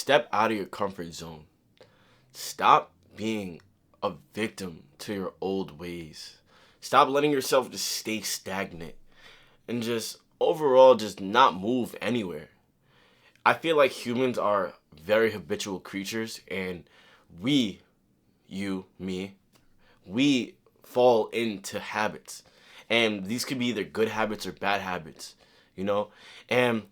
step out of your comfort zone. Stop being a victim to your old ways. Stop letting yourself just stay stagnant and just overall just not move anywhere. I feel like humans are very habitual creatures, and we, you, me, we fall into habits. And these could be either good habits or bad habits, you know? And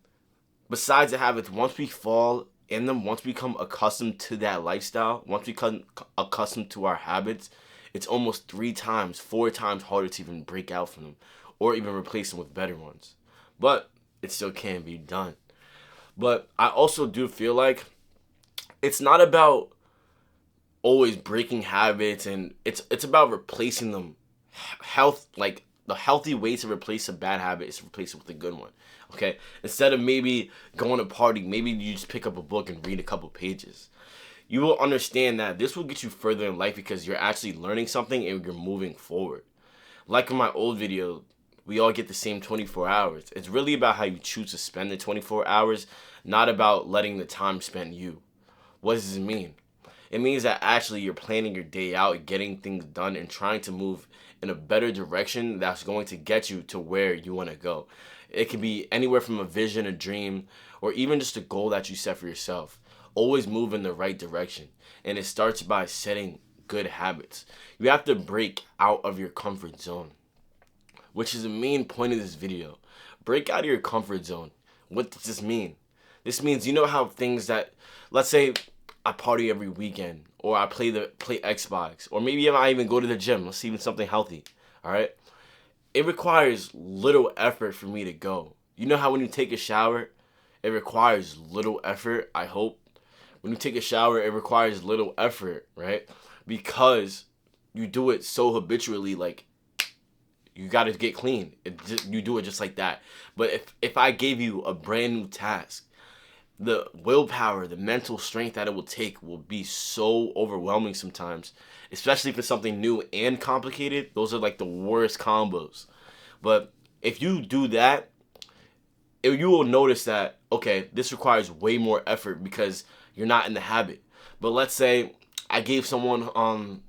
besides the habits, once we fall in them, once we become accustomed to that lifestyle, once we become accustomed to our habits, it's almost 3 times, 4 times harder to even break out from them or even replace them with better ones. But it still can be done. But I also do feel like it's not about always breaking habits, and it's about replacing them. Health, like the healthy way to replace a bad habit is to replace it with a good one. Okay, instead of maybe going to party, maybe you just pick up a book and read a couple pages. You will understand that this will get you further in life because you're actually learning something and you're moving forward. Like in my old video, we all get the same 24 hours. It's really about how you choose to spend the 24 hours, not about letting the time spend you. What does this mean? It means that actually you're planning your day out, getting things done, and trying to move in a better direction that's going to get you to where you want to go. It can be anywhere from a vision, a dream, or even just a goal that you set for yourself. Always move in the right direction. And it starts by setting good habits. You have to break out of your comfort zone, which is the main point of this video. Break out of your comfort zone. What does this mean? This means, you know how things that, let's say I party every weekend, or I play Xbox, or maybe I even go to the gym. Let's see, even something healthy. All right. It requires little effort for me to go. You know how when you take a shower, it requires little effort, I hope. When you take a shower, it requires little effort, right? Because you do it so habitually, like, you got to get clean. You do it just like that. But if I gave you a brand new task, the willpower, the mental strength that it will take will be so overwhelming sometimes, especially if it's something new and complicated. Those are like the worst combos. But if you do that, you will notice that, okay, this requires way more effort because you're not in the habit. But let's say I gave someone,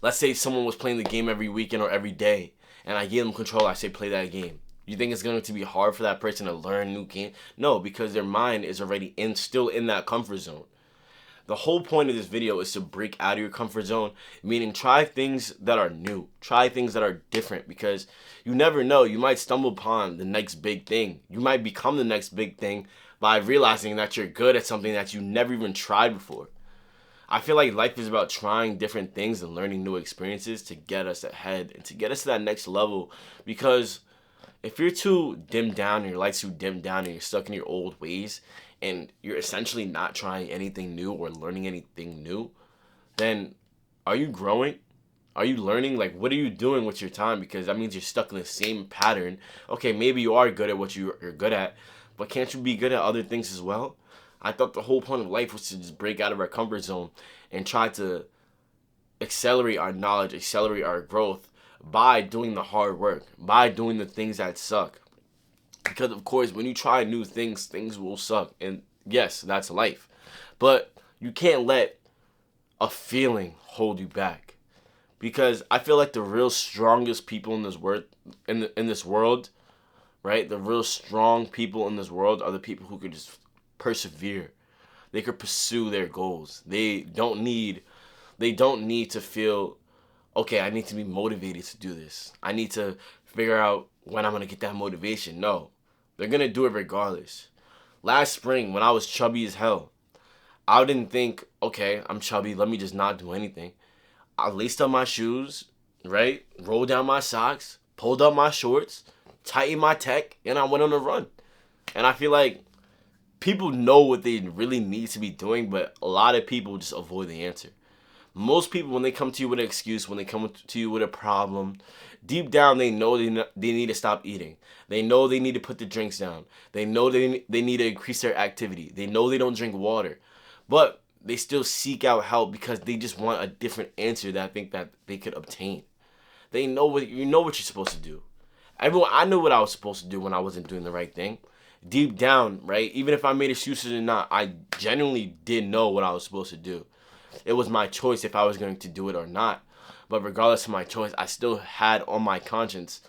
let's say someone was playing the game every weekend or every day, and I gave them control. I say, play that game. You think it's going to be hard for that person to learn a new game? No, because their mind is already still in that comfort zone. The whole point of this video is to break out of your comfort zone, meaning try things that are new. Try things that are different, because you never know. You might stumble upon the next big thing. You might become the next big thing by realizing that you're good at something that you never even tried before. I feel like life is about trying different things and learning new experiences to get us ahead and to get us to that next level, because if you're too dimmed down and your light's too dimmed down and you're stuck in your old ways and you're essentially not trying anything new or learning anything new, then are you growing? Are you learning? Like, what are you doing with your time? Because that means you're stuck in the same pattern. Okay, maybe you are good at what you're good at, but can't you be good at other things as well? I thought the whole point of life was to just break out of our comfort zone and try to accelerate our knowledge, accelerate our growth by doing the hard work, by doing the things that suck. Because, of course, when you try new things, things will suck. And yes, that's life. But you can't let a feeling hold you back. Because I feel like the real strongest people in this world, in this world, right? The real strong people in this world are the people who could just persevere. They could pursue their goals. They don't need to feel, okay, I need to be motivated to do this. I need to figure out when I'm going to get that motivation. No, they're going to do it regardless. Last spring, when I was chubby as hell, I didn't think, okay, I'm chubby, let me just not do anything. I laced up my shoes, right? Rolled down my socks, pulled up my shorts, tightened my tech, and I went on a run. And I feel like people know what they really need to be doing, but a lot of people just avoid the answer. Most people, when they come to you with an excuse, when they come to you with a problem, deep down they know they need to stop eating. They know they need to put the drinks down. They know they need to increase their activity. They know they don't drink water. But they still seek out help because they just want a different answer that I think that they could obtain. They know what you're supposed to do. I knew what I was supposed to do when I wasn't doing the right thing. deep down, right, even if I made excuses or not, I genuinely did know what I was supposed to do. It was my choice if I was going to do it or not. But regardless of my choice, I still had on my conscience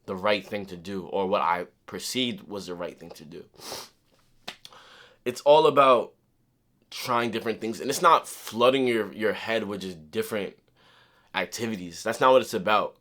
the right thing to do, or what I perceived was the right thing to do. It's all about trying different things, and it's not flooding your head with just different activities. That's not what it's about.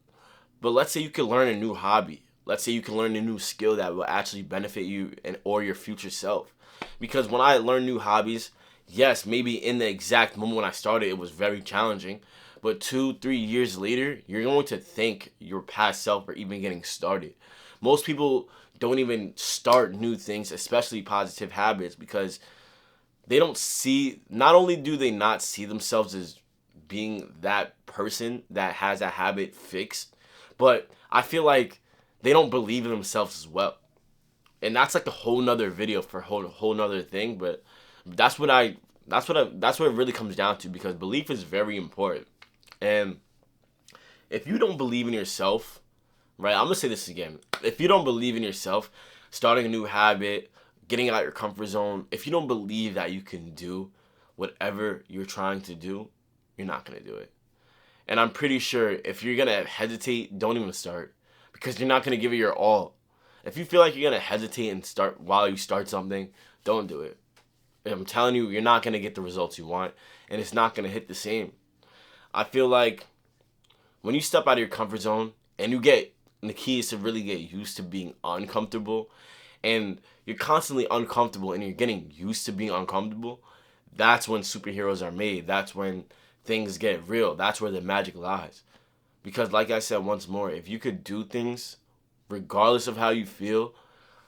But let's say you could learn a new hobby. Let's say you can learn a new skill that will actually benefit you and or your future self. Because when I learn new hobbies, yes, maybe in the exact moment when I started, it was very challenging. But 2-3 years later, you're going to thank your past self for even getting started. Most people don't even start new things, especially positive habits, because they don't see, not only do they not see themselves as being that person that has a habit fixed, but I feel like they don't believe in themselves as well. And that's like a whole nother video for a whole nother thing, but that's what it really comes down to, because belief is very important. And if you don't believe in yourself, right, I'm gonna say this again. If you don't believe in yourself, starting a new habit, getting out your comfort zone, if you don't believe that you can do whatever you're trying to do, you're not gonna do it. And I'm pretty sure if you're gonna hesitate, don't even start, because you're not gonna give it your all. If you feel like you're gonna hesitate and start while you start something, don't do it. And I'm telling you, you're not gonna get the results you want, and it's not gonna hit the same. I feel like when you step out of your comfort zone and and the key is to really get used to being uncomfortable, and you're constantly uncomfortable and you're getting used to being uncomfortable, that's when superheroes are made. That's when things get real. That's where the magic lies. Because like I said once more, if you could do things regardless of how you feel,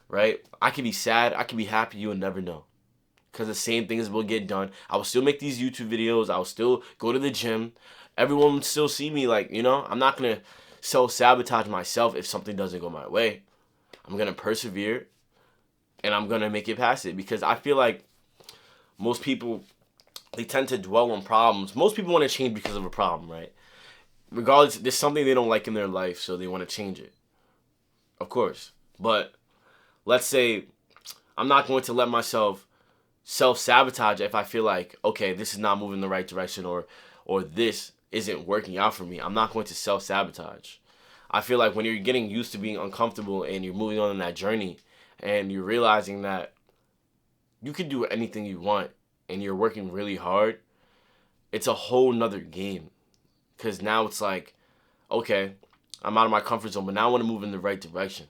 right? I could be sad, I could be happy, you would never know. Because the same things will get done. I will still make these YouTube videos. I will still go to the gym. Everyone would still see me. Like, I'm not going to self-sabotage myself if something doesn't go my way. I'm going to persevere, and I'm going to make it past it. Because I feel like most people, they tend to dwell on problems. Most people want to change because of a problem, right? Regardless, there's something they don't like in their life, so they want to change it. Of course. But let's say I'm not going to let myself self-sabotage if I feel like, okay, this is not moving in the right direction, or this isn't working out for me. I'm not going to self-sabotage. I feel like when you're getting used to being uncomfortable and you're moving on in that journey and you're realizing that you can do anything you want and you're working really hard, it's a whole nother game. Because now it's like, okay, I'm out of my comfort zone, but now I want to move in the right direction.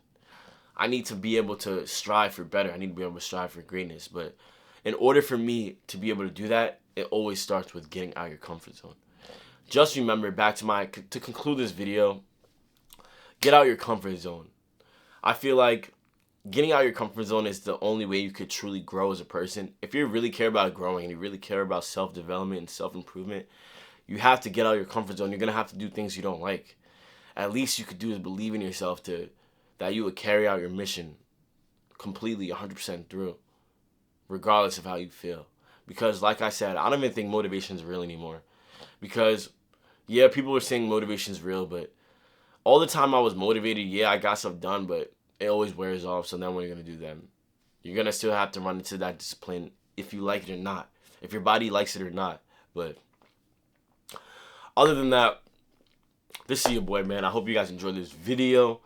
I need to be able to strive for better. I need to be able to strive for greatness. But in order for me to be able to do that, it always starts with getting out of your comfort zone. Just remember, to conclude this video, get out your comfort zone. I feel like getting out of your comfort zone is the only way you could truly grow as a person. If you really care about growing and you really care about self-development and self-improvement, you have to get out of your comfort zone. You're going to have to do things you don't like. At least you could do is believe in yourself that you would carry out your mission completely 100% through, regardless of how you feel. Because like I said, I don't even think motivation is real anymore. Because, yeah, people are saying motivation is real, but all the time I was motivated, yeah, I got stuff done, but it always wears off. So then what are you going to do then? You're going to still have to run into that discipline if you like it or not. If your body likes it or not. But other than that, this is your boy, man. I hope you guys enjoyed this video.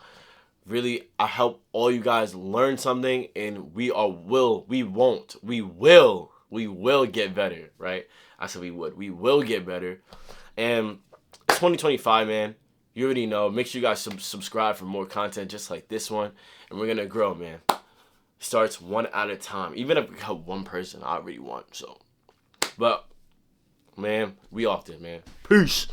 Really, I hope all you guys learn something, and we will get better, right? I said we would. We will get better. And 2025, man, you already know. Make sure you guys subscribe for more content just like this one. And we're going to grow, man. Starts one at a time. Even if we got one person, I already won. So, but, man, we off there, man. Peace.